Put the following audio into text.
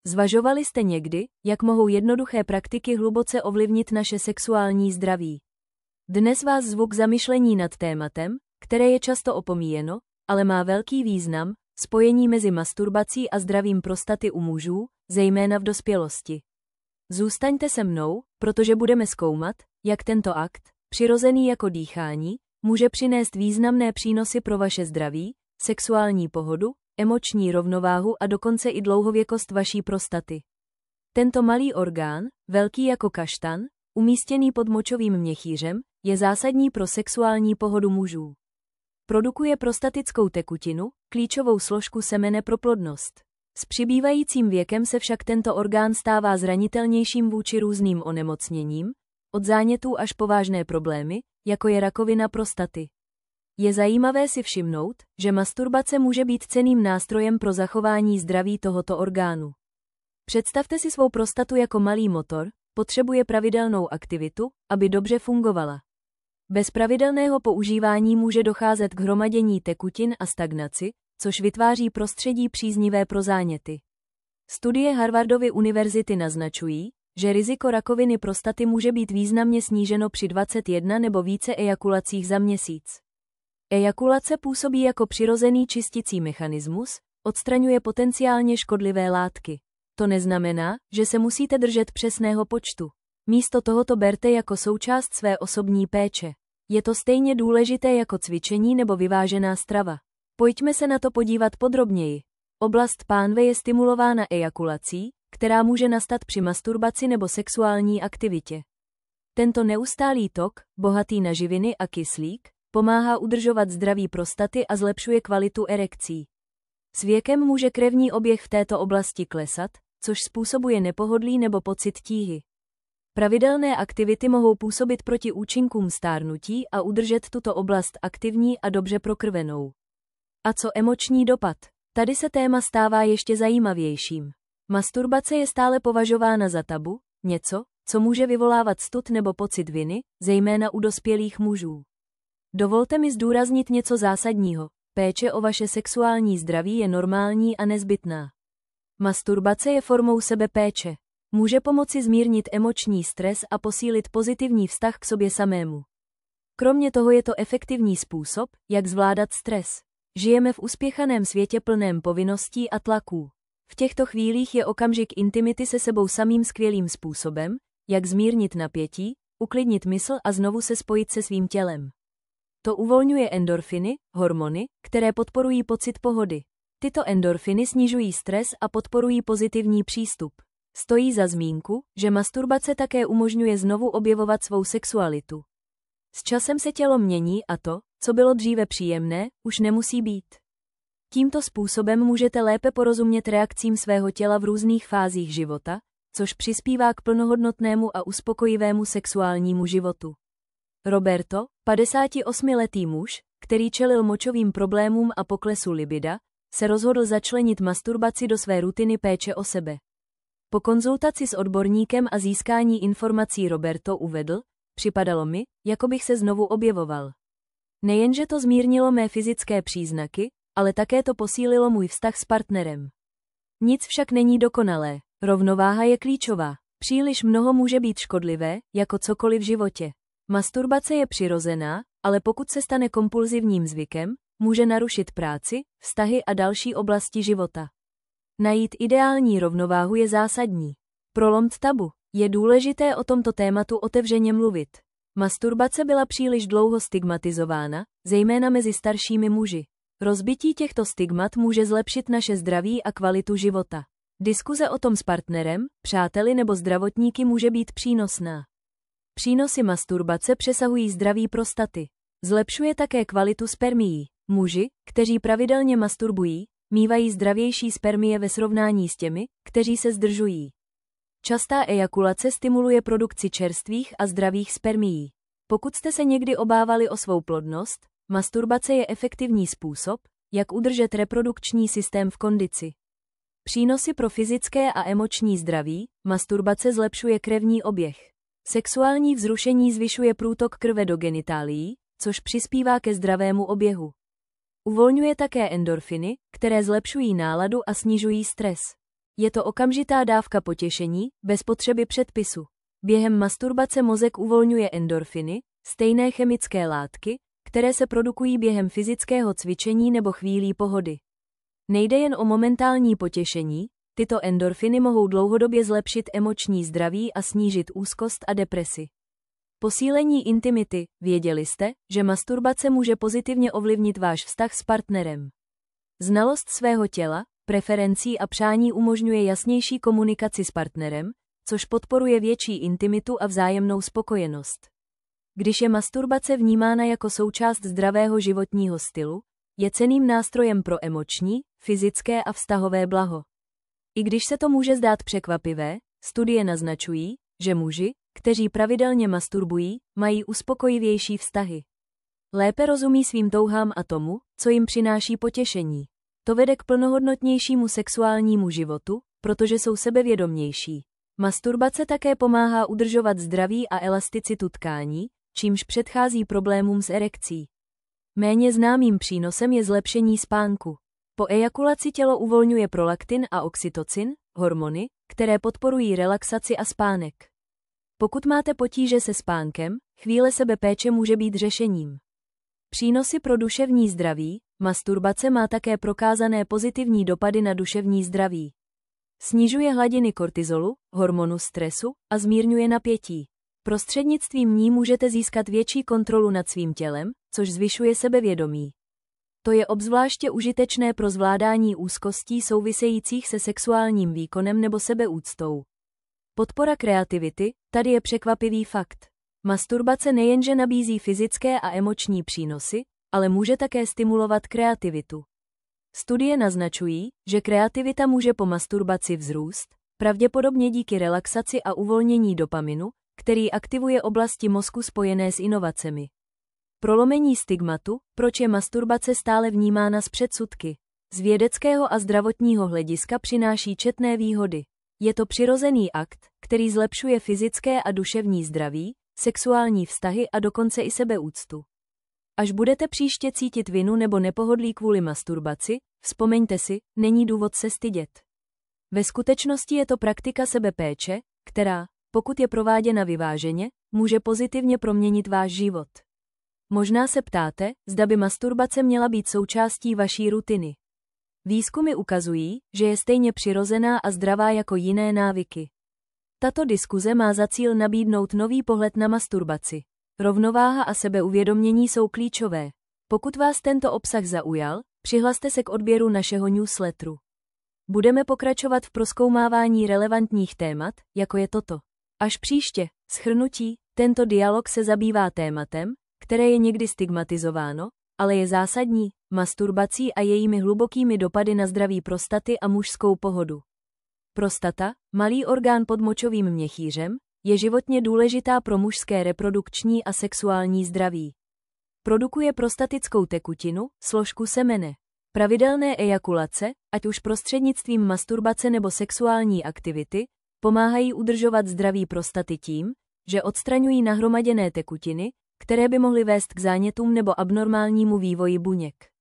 Zvažovali jste někdy, jak mohou jednoduché praktiky hluboce ovlivnit naše sexuální zdraví? Dnes vás zvu k zamyšlení nad tématem, které je často opomíjeno, ale má velký význam, spojení mezi masturbací a zdravím prostaty u mužů, zejména v dospělosti. Zůstaňte se mnou, protože budeme zkoumat, jak tento akt, přirozený jako dýchání, může přinést významné přínosy pro vaše zdraví, sexuální pohodu, emoční rovnováhu a dokonce i dlouhověkost vaší prostaty. Tento malý orgán, velký jako kaštan, umístěný pod močovým měchýřem, je zásadní pro sexuální pohodu mužů. Produkuje prostatickou tekutinu, klíčovou složku semene pro plodnost. S přibývajícím věkem se však tento orgán stává zranitelnějším vůči různým onemocněním, od zánětů až po vážné problémy, jako je rakovina prostaty. Je zajímavé si všimnout, že masturbace může být cenným nástrojem pro zachování zdraví tohoto orgánu. Představte si svou prostatu jako malý motor, potřebuje pravidelnou aktivitu, aby dobře fungovala. Bez pravidelného používání může docházet k hromadění tekutin a stagnaci, což vytváří prostředí příznivé pro záněty. Studie Harvardovy univerzity naznačují, že riziko rakoviny prostaty může být významně sníženo při 21 nebo více ejakulacích za měsíc. Ejakulace působí jako přirozený čisticí mechanismus, odstraňuje potenciálně škodlivé látky. To neznamená, že se musíte držet přesného počtu. Místo toho to berte jako součást své osobní péče. Je to stejně důležité jako cvičení nebo vyvážená strava. Pojďme se na to podívat podrobněji. Oblast pánve je stimulována ejakulací, která může nastat při masturbaci nebo sexuální aktivitě. Tento neustálý tok, bohatý na živiny a kyslík, pomáhá udržovat zdraví prostaty a zlepšuje kvalitu erekcí. S věkem může krevní oběh v této oblasti klesat, což způsobuje nepohodlí nebo pocit tíhy. Pravidelné aktivity mohou působit proti účinkům stárnutí a udržet tuto oblast aktivní a dobře prokrvenou. A co emoční dopad? Tady se téma stává ještě zajímavějším. Masturbace je stále považována za tabu, něco, co může vyvolávat stud nebo pocit viny, zejména u dospělých mužů. Dovolte mi zdůraznit něco zásadního. Péče o vaše sexuální zdraví je normální a nezbytná. Masturbace je formou sebepéče. Může pomoci zmírnit emoční stres a posílit pozitivní vztah k sobě samému. Kromě toho je to efektivní způsob, jak zvládat stres. Žijeme v uspěchaném světě plném povinností a tlaků. V těchto chvílích je okamžik intimity se sebou samým skvělým způsobem, jak zmírnit napětí, uklidnit mysl a znovu se spojit se svým tělem. To uvolňuje endorfiny, hormony, které podporují pocit pohody. Tyto endorfiny snižují stres a podporují pozitivní přístup. Stojí za zmínku, že masturbace také umožňuje znovu objevovat svou sexualitu. S časem se tělo mění a to, co bylo dříve příjemné, už nemusí být. Tímto způsobem můžete lépe porozumět reakcím svého těla v různých fázích života, což přispívá k plnohodnotnému a uspokojivému sexuálnímu životu. Roberto, 58letý muž, který čelil močovým problémům a poklesu libida, se rozhodl začlenit masturbaci do své rutiny péče o sebe. Po konzultaci s odborníkem a získání informací Roberto uvedl, připadalo mi, jako bych se znovu objevoval. Nejenže to zmírnilo mé fyzické příznaky, ale také to posílilo můj vztah s partnerem. Nic však není dokonalé, rovnováha je klíčová. Příliš mnoho může být škodlivé, jako cokoliv v životě. Masturbace je přirozená, ale pokud se stane kompulzivním zvykem, může narušit práci, vztahy a další oblasti života. Najít ideální rovnováhu je zásadní. Prolomt tabu. Je důležité o tomto tématu otevřeně mluvit. Masturbace byla příliš dlouho stigmatizována, zejména mezi staršími muži. Rozbití těchto stigmat může zlepšit naše zdraví a kvalitu života. Diskuze o tom s partnerem, přáteli nebo zdravotníky může být přínosná. Přínosy masturbace přesahují zdraví prostaty. Zlepšuje také kvalitu spermií. Muži, kteří pravidelně masturbují, mívají zdravější spermie ve srovnání s těmi, kteří se zdržují. Častá ejakulace stimuluje produkci čerstvých a zdravých spermií. Pokud jste se někdy obávali o svou plodnost, masturbace je efektivní způsob, jak udržet reprodukční systém v kondici. Přínosy pro fyzické a emoční zdraví, masturbace zlepšuje krevní oběh. Sexuální vzrušení zvyšuje průtok krve do genitálií, což přispívá ke zdravému oběhu. Uvolňuje také endorfiny, které zlepšují náladu a snižují stres. Je to okamžitá dávka potěšení, bez potřeby předpisu. Během masturbace mozek uvolňuje endorfiny, stejné chemické látky, které se produkují během fyzického cvičení nebo chvílí pohody. Nejde jen o momentální potěšení, tyto endorfiny mohou dlouhodobě zlepšit emoční zdraví a snížit úzkost a depresi. Posílení intimity. Věděli jste, že masturbace může pozitivně ovlivnit váš vztah s partnerem? Znalost svého těla, preferencí a přání umožňuje jasnější komunikaci s partnerem, což podporuje větší intimitu a vzájemnou spokojenost. Když je masturbace vnímána jako součást zdravého životního stylu, je cenným nástrojem pro emoční, fyzické a vztahové blaho. I když se to může zdát překvapivé, studie naznačují, že muži, kteří pravidelně masturbují, mají uspokojivější vztahy. Lépe rozumí svým touhám a tomu, co jim přináší potěšení. To vede k plnohodnotnějšímu sexuálnímu životu, protože jsou sebevědomější. Masturbace také pomáhá udržovat zdraví a elasticitu tkání, čímž předchází problémům s erekcí. Méně známým přínosem je zlepšení spánku. Po ejakulaci tělo uvolňuje prolaktin a oxytocin, hormony, které podporují relaxaci a spánek. Pokud máte potíže se spánkem, chvíle sebepéče může být řešením. Přínosy pro duševní zdraví. Masturbace má také prokázané pozitivní dopady na duševní zdraví. Snižuje hladiny kortizolu, hormonu stresu, a zmírňuje napětí. Prostřednictvím ní můžete získat větší kontrolu nad svým tělem, což zvyšuje sebevědomí. To je obzvláště užitečné pro zvládání úzkostí souvisejících se sexuálním výkonem nebo sebeúctou. Podpora kreativity. Tady je překvapivý fakt. Masturbace nejenže nabízí fyzické a emoční přínosy, ale může také stimulovat kreativitu. Studie naznačují, že kreativita může po masturbaci vzrůst, pravděpodobně díky relaxaci a uvolnění dopaminu, který aktivuje oblasti mozku spojené s inovacemi. Prolomení stigmatu. Proč je masturbace stále vnímána s předsudky? Z vědeckého a zdravotního hlediska přináší četné výhody. Je to přirozený akt, který zlepšuje fyzické a duševní zdraví, sexuální vztahy a dokonce i sebeúctu. Až budete příště cítit vinu nebo nepohodlí kvůli masturbaci, vzpomeňte si, není důvod se stydět. Ve skutečnosti je to praktika sebepéče, která, pokud je prováděna vyváženě, může pozitivně proměnit váš život. Možná se ptáte, zda by masturbace měla být součástí vaší rutiny. Výzkumy ukazují, že je stejně přirozená a zdravá jako jiné návyky. Tato diskuze má za cíl nabídnout nový pohled na masturbaci. Rovnováha a sebeuvědomění jsou klíčové. Pokud vás tento obsah zaujal, přihlaste se k odběru našeho newsletteru. Budeme pokračovat v prozkoumávání relevantních témat, jako je toto. Až příště. Shrnutí. Tento dialog se zabývá tématem, které je někdy stigmatizováno, ale je zásadní, masturbací a jejími hlubokými dopady na zdraví prostaty a mužskou pohodu. Prostata, malý orgán pod močovým měchýřem, je životně důležitá pro mužské reprodukční a sexuální zdraví. Produkuje prostatickou tekutinu, složku semene. Pravidelné ejakulace, ať už prostřednictvím masturbace nebo sexuální aktivity, pomáhají udržovat zdraví prostaty tím, že odstraňují nahromaděné tekutiny, které by mohly vést k zánětům nebo abnormálnímu vývoji buněk.